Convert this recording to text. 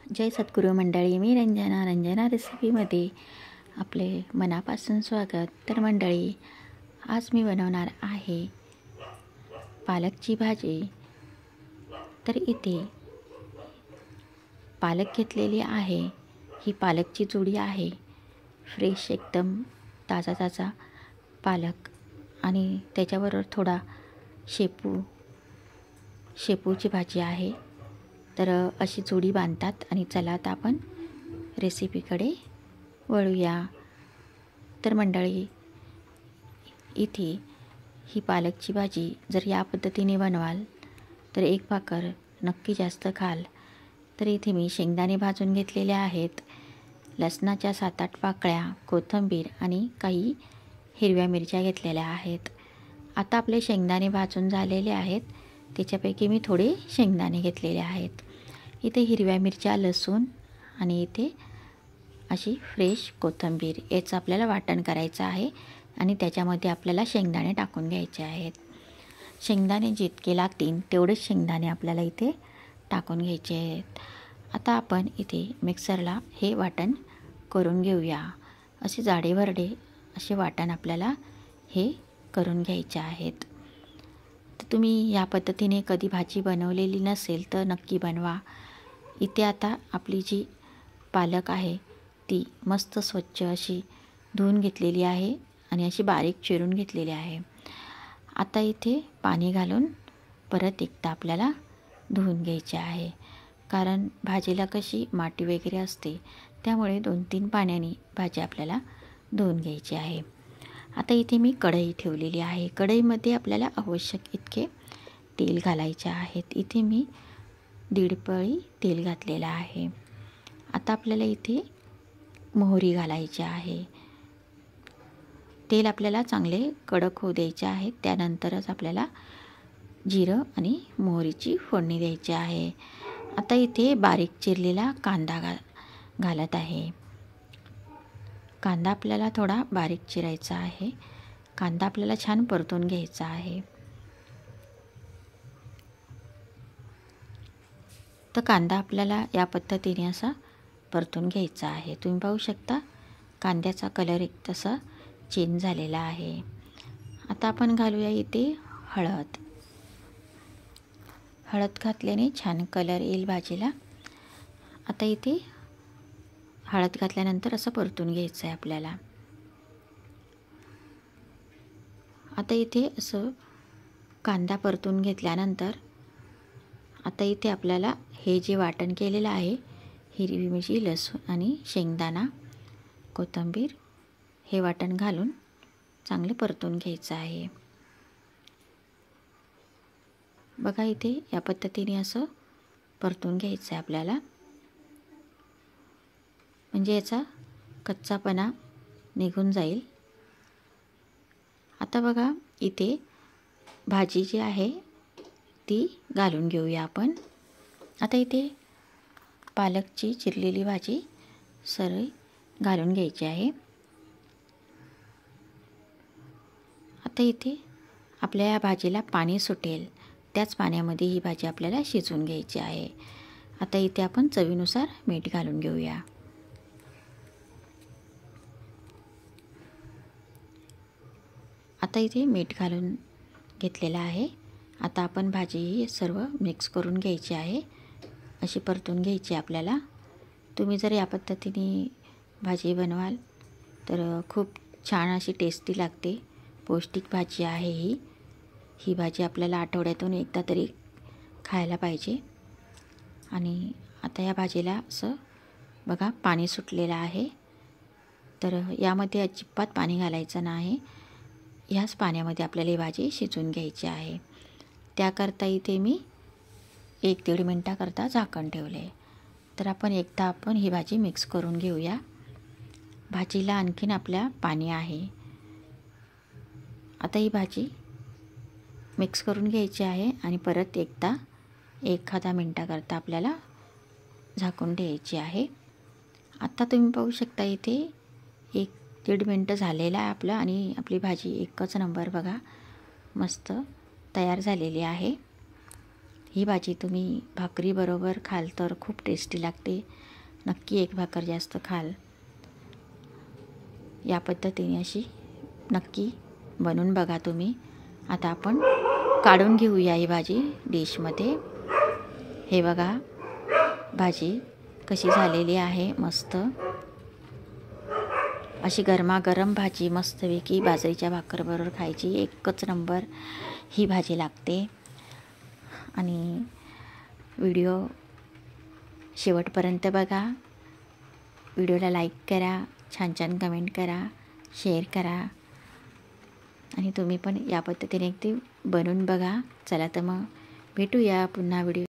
जय सद्गुरू मंडळी, मी रंजना रेसिपीमध्ये आपले मनापासून स्वागत. तर मंडळी, आज मी बनवणार आहे पालकची भाजी. तर इथे पालक घेतलेली आहे. ही पालकची जुडी आहे. फ्रेश एकदम ताजा पालक आणि त्याच्याबरोबर थोडा शेपूची भाजी आहे. तर अशी जोडी बांधतात. आणि चला आता आपण रेसिपीकडे वळूया. तर मंडळी, इथे ही पालकची भाजी जर या पद्धतीने बनवाल तर एक भाकर नक्की जास्त खाल. तर इथे मी शेंगदाणे भाजून घेतलेले आहेत, लसणाच्या 7-8 पाकळ्या, कोथिंबीर आणि काही हिरव्या मिरच्या घेतलेल्या आहेत. आता आपले शेंगदाणे भाजून झालेले आहेत, त्याच्यापैकी मी थोडे शेंगदाणे घेतलेले आहेत. इथे हिरव्या मिरच्या, लसूण आणि इथे अशी फ्रेश कोथिंबीर याचं आपल्याला वाटण करायचं आहे. आणि त्याच्यामध्ये आपल्याला शेंगदाणे टाकून घ्यायचे आहेत. शेंगदाणे जितके लागतील तेवढेच शेंगदाणे आपल्याला इथे टाकून घ्यायचे आहेत. आता आपण इथे मिक्सरला हे वाटण करून घेऊया. असे जाडेभरडे असे वाटण आपल्याला हे करून घ्यायचे आहेत. तर तुम्ही या पद्धतीने कधी भाजी बनवलेली नसेल तर नक्की बनवा. इथे आता आपली जी पालक आहे ती मस्त स्वच्छ अशी धुवून घेतलेली आहे आणि अशी बारीक चिरून घेतलेली आहे. आता इथे पाणी घालून परत एकदा आपल्याला धुवून घ्यायचे आहे, कारण भाजीला कशी माती वगैरे असते, त्यामुळे 2-3 पाण्याने भाजी आपल्याला धुवून घ्यायची आहे. आता इथे मी कढई ठेवलेली आहे. कढईमध्ये आपल्याला आवश्यक इतके तेल घालायचे आहेत. इथे मी 1.5 पळी तेल घातलेलं आहे. आता आपल्याला इथे मोहरी घालायची आहे. तेल आपल्याला चांगले कडक होऊ द्यायचे आहे. त्यानंतरच आपल्याला जिरं आणि मोहरीची फोडणी द्यायची आहे. आता इथे बारीक चिरलेला कांदा घालत आहे. कांदा आपल्याला थोडा बारीक चिरायचा आहे. कांदा आपल्याला छान परतून घ्यायचा आहे. तर कांदा आपल्याला या पद्धतीने असा परतून घ्यायचा आहे. तुम्ही पाहू शकता कांद्याचा कलर एक तसा चेंज झालेला आहे. आता आपण घालूया इथे हळद. हळद घातल्याने छान कलर येईल भाजीला. आता इथे हळद घातल्यानंतर असं परतून घ्यायचं आहे आपल्याला. आता इथे असं कांदा परतून घेतल्यानंतर आता इथे आपल्याला हे जे वाटण केलेलं आहे, हिरवी मिरची, लसूण आणि शेंगदाणा, कोथिंबीर, हे वाटण घालून चांगले परतून घ्यायचं आहे. बघा इथे या पद्धतीने असं परतून घ्यायचं आहे आपल्याला, म्हणजे याचा कच्चापणा निघून जाईल. आता बघा इथे भाजी जी आहे ती घालून घेऊया आपण. आता इथे पालकची चिरलेली भाजी सरळ घालून घ्यायची आहे. आता इथे आपल्या या भाजीला पाणी सुटेल त्याच पाण्यामध्ये ही भाजी आपल्याला शिजवून घ्यायची आहे. आता इथे आपण चवीनुसार मीठ घालून घेऊया. आता इथे मीठ घालून घेतलेलं आहे. आता आपण भाजी सर्व मिक्स करून घ्यायची आहे. अशी परतून घ्यायची आपल्याला. तुम्ही जर या पद्धतीने भाजी बनवाल तर खूप छान अशी टेस्टी लागते. पौष्टिक भाजी आहे ही भाजी आपल्याला आठवड्यातून एकदा तरी खायला पाहिजे. आणि आता या भाजीला असं बघा पाणी सुटलेलं आहे. तर यामध्ये अजिबात पाणी घालायचं नाही. ह्याच पाण्यामध्ये आपल्याला ही भाजी शिजवून घ्यायची आहे. त्याकरता इथे मी 1-1.5 मिनटाकरता झाकण ठेवले. तर आपण ही भाजी मिक्स करून घेऊया. भाजीला आणखीन आपल्या पाणी आहे. आता ही भाजी मिक्स करून घ्यायची आहे आणि परत एकदा 1 मिनटाकरता आपल्याला झाकून ठेवायची आहे. आता तुम्ही पाहू शकता इथे 1-1.5 मिनटं झालेलं आहे आपलं आणि आपली भाजी एकच नंबर बघा मस्त तयार झालेली आहे. ही भाजी तुम्ही भाकरीबरोबर खाल तर खूप टेस्टी लागते. नक्की एक भाकर जास्त खाल. या पद्धतीने अशी नक्की बनवून बघा तुम्ही. आता आपण काढून घेऊया ही भाजी डिशमध्ये. हे बघा भाजी कशी झालेली आहे मस्त. अशी गरमागरम भाजी मस्तपैकी बाजरीच्या भाकरीबरोबर खायची. एकच नंबर ही भाजी लागते. आणि व्हिडिओ शेवटपर्यंत बघा. व्हिडिओला लाईक करा, छान छान कमेंट करा, शेअर करा आणि तुम्ही पण या पद्धतीने एकदा बनवून बघा. चला तर मग भेटूया पुन्हा व्हिडिओ.